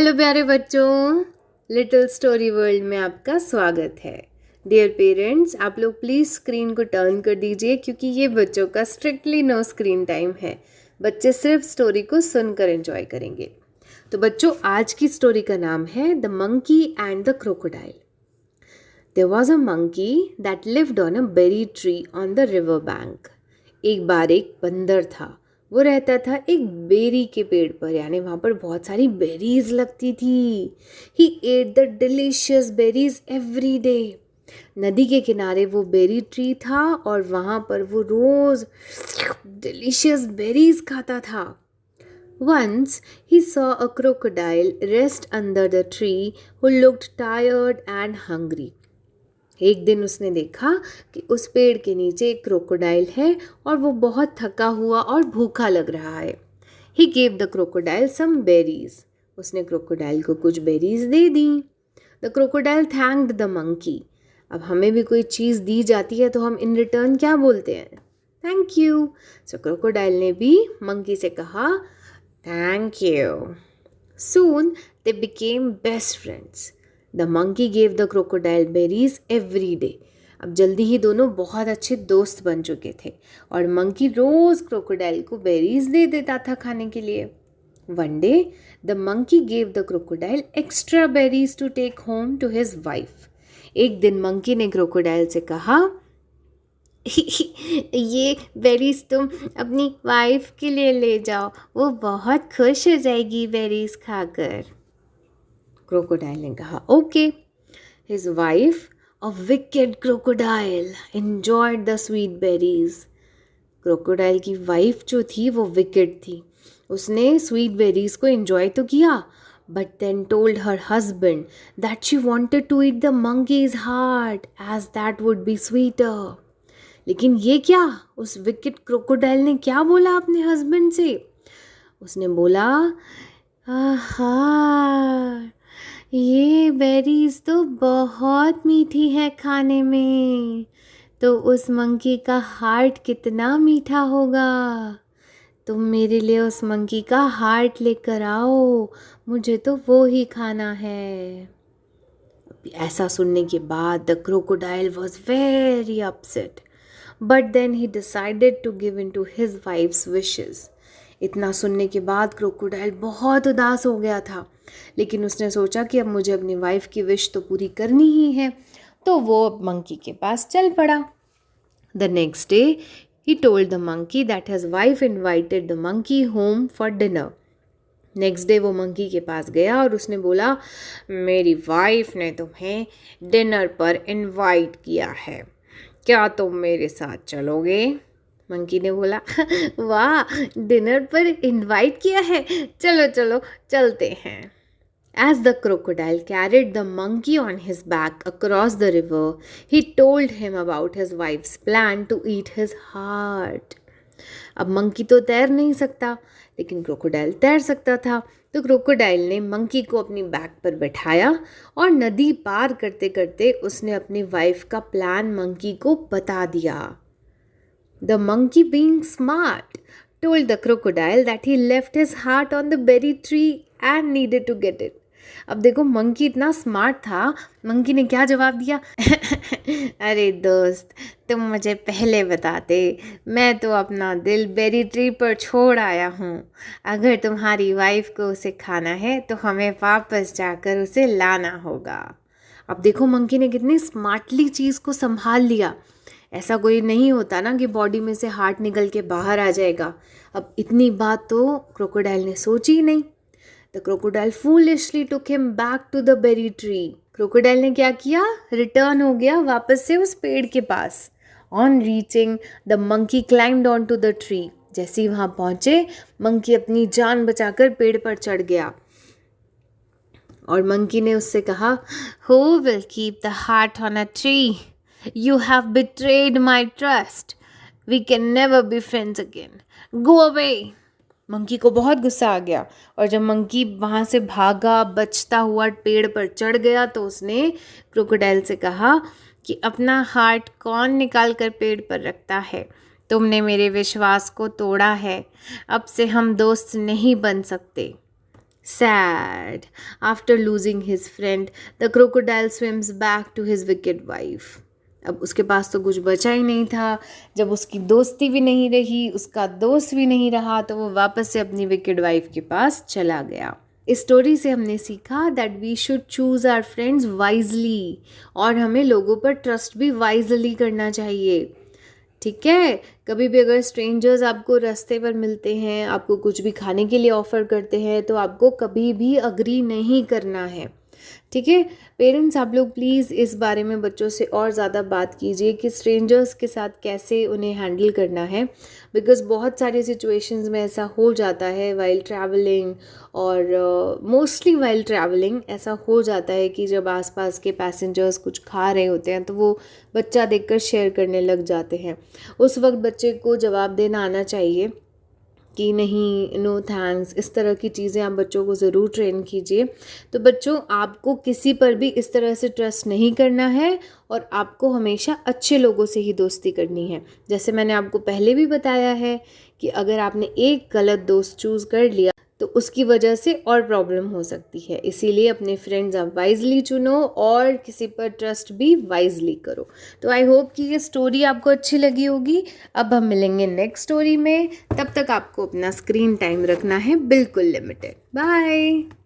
Hello प्यारे बच्चों, little story world में आपका स्वागत है। डियर पेरेंट्स, आप लोग प्लीज़ स्क्रीन को टर्न कर दीजिए क्योंकि ये बच्चों का स्ट्रिक्टली नो स्क्रीन टाइम है। बच्चे सिर्फ स्टोरी को सुनकर एंजॉय करेंगे। तो बच्चों, आज की स्टोरी का नाम है the monkey and the crocodile. There was a monkey that lived on a berry tree on the river bank. एक बार एक बंदर था। वो रहता था एक बेरी के पेड़ पर, यानी वहाँ पर बहुत सारी बेरीज लगती थी। He ate the delicious berries every day. नदी के किनारे वो बेरी ट्री था और वहाँ पर वो रोज डिलीशियस बेरीज खाता था। Once he saw a crocodile rest under the tree who looked tired and hungry. एक दिन उसने देखा कि उस पेड़ के नीचे एक क्रोकोडाइल है और वो बहुत थका हुआ और भूखा लग रहा है। He gave the crocodile some berries. उसने क्रोकोडाइल को कुछ berries they the. The crocodile thanked the monkey. अब हमें भी कोई चीज़ दी जाती है तो हम इन रिटर्न क्या बोलते हैं? Thank you. सो क्रोकोडाइल ने भी मंकी से कहा thank you. Soon they became best friends. The monkey gave the crocodile berries every day. अब जल्दी ही दोनों बहुत अच्छे दोस्त बन चुके थे और मंकी रोज क्रोकोडाइल को बेरीज दे देता था खाने के लिए। One day, the monkey gave the crocodile extra berries to take home to his wife. एक दिन मंकी ने क्रोकोडाइल से कहा ये बेरीज तुम अपनी वाइफ के लिए ले जाओ, वो बहुत खुश हो जाएगी बेरीज खाकर। क्रोकोडाइल ने कहा okay. His wife, a wicked crocodile, enjoyed the sweet berries. Crocodile की वाइफ जो थी वो विकेड थी। उसने स्वीट बेरीज को एंजॉय तो किया, but then told her husband that she wanted to eat the monkey's heart as that would be sweeter. लेकिन ये क्या, उस विकेट क्रोकोडाइल ने क्या बोला अपने हस्बैंड से? उसने बोला आहा, ये बेरीज तो बहुत मीठी है खाने में, तो उस मंकी का हार्ट कितना मीठा होगा। तुम मेरे लिए उस मंकी का हार्ट लेकर आओ, मुझे तो वो ही खाना है। ऐसा सुनने के बाद the crocodile was very upset, but then he decided to give in to his wife's wishes. इतना सुनने के बाद क्रोकोडाइल बहुत उदास हो गया था, लेकिन उसने सोचा कि अब मुझे अपनी वाइफ की विश तो पूरी करनी ही है, तो वो मंकी के पास चल पड़ा। The next day he told the monkey that his wife invited the monkey home for dinner. Next day वो मंकी के पास गया और उसने बोला मेरी वाइफ ने तुम्हें डिनर पर इनवाइट किया है, क्या तुम मेरे साथ चलोगे? मंकी ने बोला वाह, डिनर पर इनवाइट किया है, चलो चलो चलते हैं। As the crocodile carried the monkey on his back across the river, he told him about his wife's plan to eat his heart. अब मंकी तो तैर नहीं सकता, लेकिन क्रोकोडाइल तैर सकता था। तो क्रोकोडाइल ने मंकी को अपनी बैक पर बैठाया और नदी पार करते करते उसने अपनी वाइफ का प्लान मंकी को बता दिया। The monkey, being smart, told the crocodile that he left his heart on the berry tree and needed to get it. अब देखो, मंकी इतना स्मार्ट था, मंकी ने क्या जवाब दिया अरे दोस्त, तुम मुझे पहले बताते, मैं तो अपना दिल बेरी ट्री पर छोड़ आया हूँ। अगर तुम्हारी वाइफ को उसे खाना है तो हमें वापस जाकर उसे लाना होगा। अब देखो, मंकी ने कितनी स्मार्टली चीज़ को संभाल लिया। ऐसा कोई नहीं होता ना कि बॉडी में से हार्ट निकल के बाहर आ जाएगा। अब इतनी बात तो क्रोकोडाइल ने सोची ही नहीं। The crocodile foolishly took him back to the berry tree. Crocodile ने क्या किया, रिटर्न हो गया वापस से उस पेड़ के पास। On reaching the monkey climbed on to the tree. जैसे ही वहाँ पहुँचे, मंकी अपनी जान बचाकर पेड़ पर चढ़ गया और मंकी ने उससे कहा who will keep the heart on a tree? You have betrayed my trust. We can never be friends again. Go away. Monkey को बहुत गुस्सा आ गया और जब मंकी वहाँ से भागा, बचता हुआ पेड़ पर चढ़ गया, तो उसने क्रोकोडाइल से कहा कि अपना हार्ट कौन निकाल कर पेड़ पर रखता है? तुमने मेरे विश्वास को तोड़ा है, अब से हम दोस्त नहीं बन सकते। Sad. After losing his friend, the crocodile swims back to his wicked wife. अब उसके पास तो कुछ बचा ही नहीं था। जब उसकी दोस्ती भी नहीं रही, उसका दोस्त भी नहीं रहा, तो वो वापस से अपनी विकेड वाइफ के पास चला गया। इस स्टोरी से हमने सीखा that we should choose our friends wisely, और हमें लोगों पर ट्रस्ट भी वाइजली करना चाहिए। ठीक है, कभी भी अगर स्ट्रेंजर्स आपको रास्ते पर मिलते हैं, आपको कुछ भी खाने के लिए ऑफ़र करते हैं, तो आपको कभी भी अग्री नहीं करना है। ठीक है, पेरेंट्स आप लोग प्लीज़ इस बारे में बच्चों से और ज़्यादा बात कीजिए कि स्ट्रेंजर्स के साथ कैसे उन्हें हैंडल करना है, बिकॉज़ बहुत सारी सिचुएशंस में ऐसा हो जाता है वाइल ट्रैवलिंग, और मोस्टली वाइल ट्रैवलिंग ऐसा हो जाता है कि जब आसपास के पैसेंजर्स कुछ खा रहे होते हैं तो वो बच्चा देखकर शेयर करने लग जाते हैं। उस वक्त बच्चे को जवाब देना आना चाहिए कि नहीं, नो थैंक्स, इस तरह की चीज़ें आप बच्चों को ज़रूर ट्रेन कीजिए। तो बच्चों, आपको किसी पर भी इस तरह से ट्रस्ट नहीं करना है, और आपको हमेशा अच्छे लोगों से ही दोस्ती करनी है। जैसे मैंने आपको पहले भी बताया है कि अगर आपने एक गलत दोस्त चूज़ कर लिया तो उसकी वजह से और प्रॉब्लम हो सकती है। इसीलिए अपने फ्रेंड्स आप वाइजली चुनो, और किसी पर ट्रस्ट भी वाइजली करो। तो आई होप कि ये स्टोरी आपको अच्छी लगी होगी। अब हम मिलेंगे नेक्स्ट स्टोरी में, तब तक आपको अपना स्क्रीन टाइम रखना है बिल्कुल लिमिटेड। बाय।